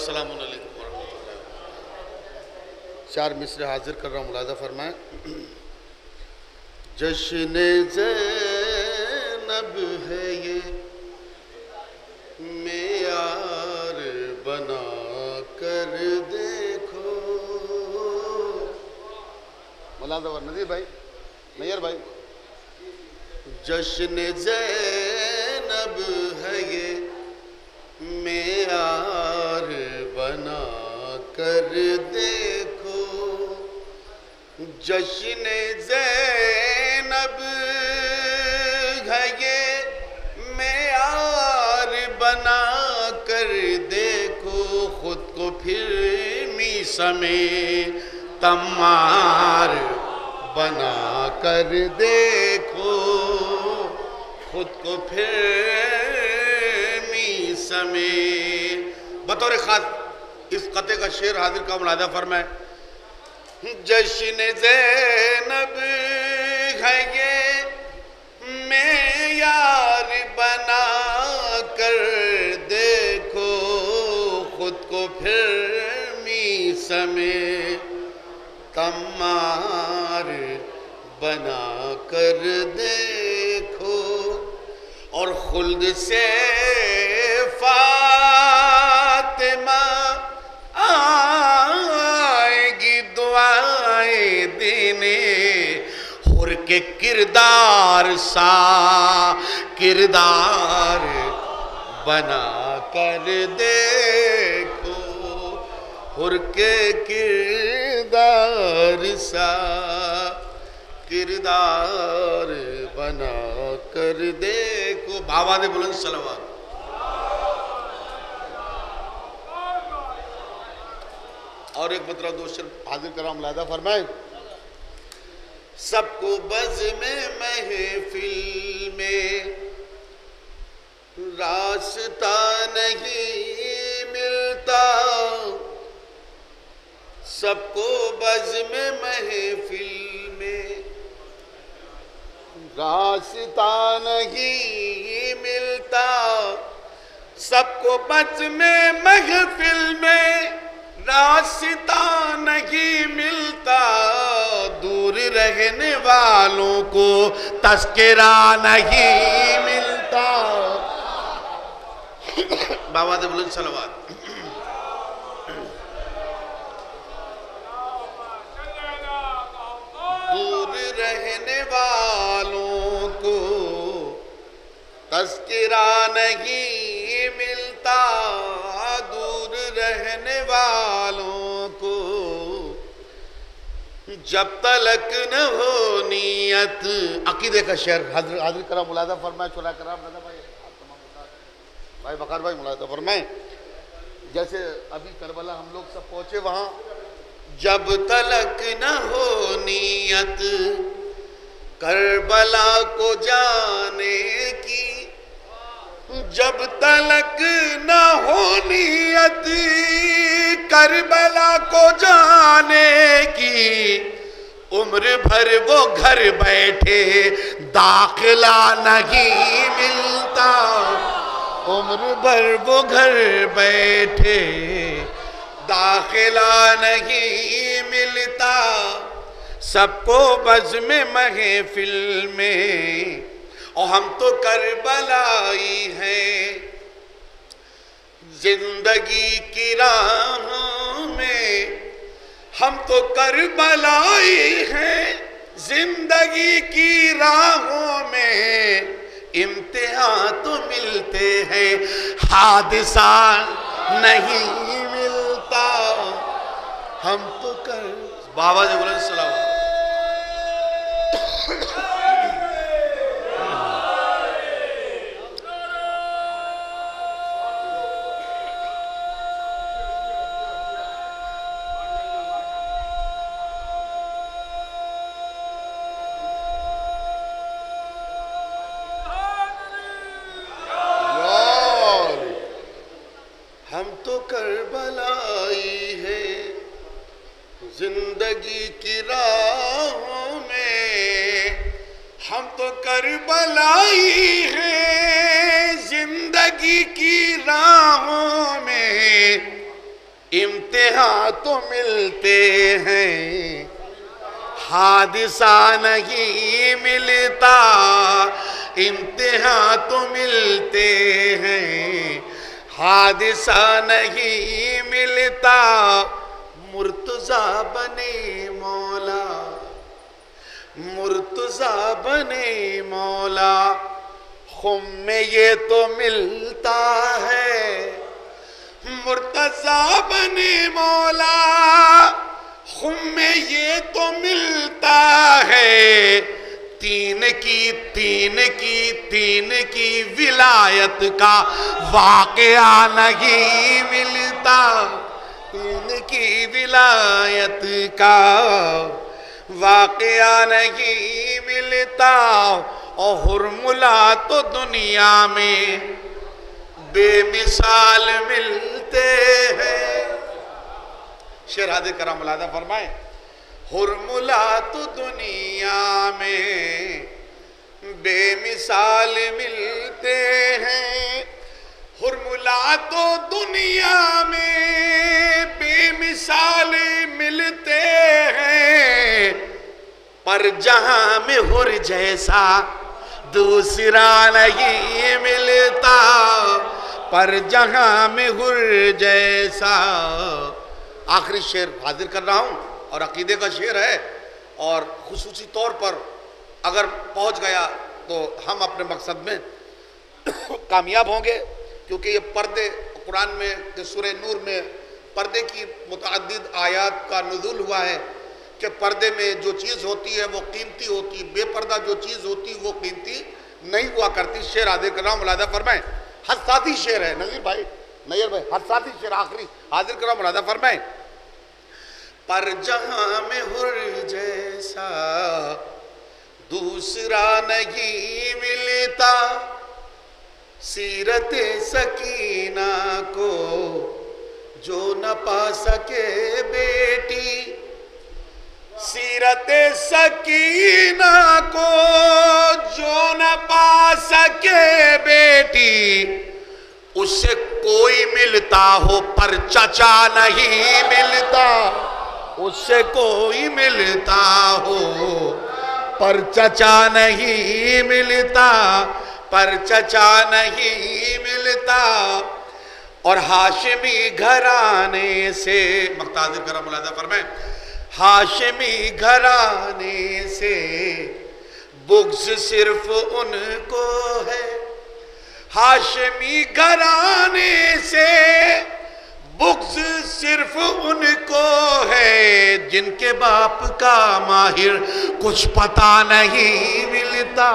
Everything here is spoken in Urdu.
السلام علیکم ورحمۃ اللہ۔ چار مصرے حاضر کر رہا ہوں، ملاحظہ فرمائیں۔ جشن زینب ہے یہ معیار بنا کر دیکھو۔ ملاحظہ نذیر بھائی، میئر بھائی، جشن زینب ہے یہ معیار بنا کر دیکھو۔ جشن زینب ہے یہ معیار بنا کر دیکھو، خود کو پھر میسمِ تمار بنا کر دیکھو، خود کو پھر میسمِ۔ بطور خاص اس قطعے کا شعر حاضر کا ملاحظہ فرمائیں۔ جشن زینب ہے یہ معیار بنا کر دیکھو، خود کو پھر میسمِ تمار بنا کر دیکھو، اور خلد سے فاطمہ آئے گی دعائیں دینے، حور کے کردار سا کردار بنا کر دیکھو، حور کے کردار سا کردار بنا کر دیکھو۔ بآواز بلند صلوات۔ اور ایک مطلب دو شعر حاضر کرام ملاحظہ فرمائیں۔ سب کو بزم محفل میں راستہ نہیں ملتا، سب کو بزم محفل میں راستہ نہیں ملتا، سب کو بزم محفل میں راستہ نہیں ملتا، دور رہنے والوں کو تذکرہ نہیں ملتا۔ بآواز بلند صلوات۔ دور رہنے والوں کو تذکرہ نہیں ملتا، دور رہنے والوں کو جب تلک نہ ہو نیت۔ عقیدے کا شعر حاضر کرام ملاحظہ فرمائیں۔ شورا کرام بھائی بکار بھائی ملاحظہ فرمائیں۔ جیسے ابھی کربلا ہم لوگ سب پہنچے وہاں، جب تلک نہ ہو نیت کربلا کو جانے کی، جب تلک نہ ہو نیت کربلا کو جانے کی، عمر بھر وہ گھر بیٹھے داخلہ نہیں ملتا، عمر بھر وہ گھر بیٹھے داخلہ نہیں ملتا، سب کو بزم محفل میں، اور ہم تو کربلائی ہیں زندگی کی راہوں میں، ہم تو کربلائی ہیں زندگی کی راہوں میں، امتحان تو ملتے ہیں حادثہ نہیں ملتا، ہم تو بابا جی بلند سلام۔ ہم تو کربلائی ہیں زندگی کی راہوں میں، ہم تو کربلائی ہیں زندگی کی راہوں میں، امتحان تو ملتے ہیں حادثہ نہیں ملتا، امتحان تو ملتے ہیں حادثہ نہیں ملتا، مرتضیٰ بنے مولا، مرتضیٰ بنے مولا، خم میں یہ تو ملتا ہے، مرتضیٰ بنے مولا، خم میں یہ تو ملتا ہے، تین کی ولایت کا واقعہ نہیں ملتا، تین کی ولایت کا واقعہ نہیں ملتا، اور حرملہ تو دنیا میں بے مثال ملتے ہیں۔ شعر حاضر کرام ملاحظہ فرمائیں، حرملہ تو دنیا میں بے مثال ملتے ہیں، حرملہ تو دنیا میں بے مثال ملتے ہیں، پر جہاں میں حر جیسا دوسرا نہیں ملتا، پر جہاں میں حر جیسا۔ آخری شعر حاضر کر رہا ہوں اور عقیدے کا شعر ہے، اور خصوصی طور پر اگر پہنچ گیا تو ہم اپنے مقصد میں کامیاب ہوں گے، کیونکہ یہ پردے قرآن میں سورہ نور میں پردے کی متعدد آیات کا نزول ہوا ہے کہ پردے میں جو چیز ہوتی ہے وہ قیمتی ہوتی، بے پردہ جو چیز ہوتی وہ قیمتی نہیں ہوا کرتی۔ شعر حاضر کر رہا ہوں، ملاحظہ فرمائیں، حساسی شعر ہے نذیر بھائی، حساسی شعر آخری حاضر کر رہا ہوں، ملاحظہ فرمائیں، پر جہاں میں حر جیسا دوسرا نہیں ملتا، سیرت سکینہ کو جو نہ پا سکے بیٹی، سیرت سکینہ کو جو نہ پا سکے بیٹی، اس سے کوئی ملتا ہو پر چچا نہیں ملتا، اس سے کوئی ملتا ہو پر چچا نہیں ملتا، پر چچا نہیں ملتا، اور ہاشمی گھرانے سے مقتدر کرم ملاحظہ فرمائیں، ہاشمی گھرانے سے بغض صرف ان کو ہے، ہاشمی گھرانے سے بغض صرف ان کو ہے، جن کے باپ کا ماہر کچھ پتہ نہیں ملتا۔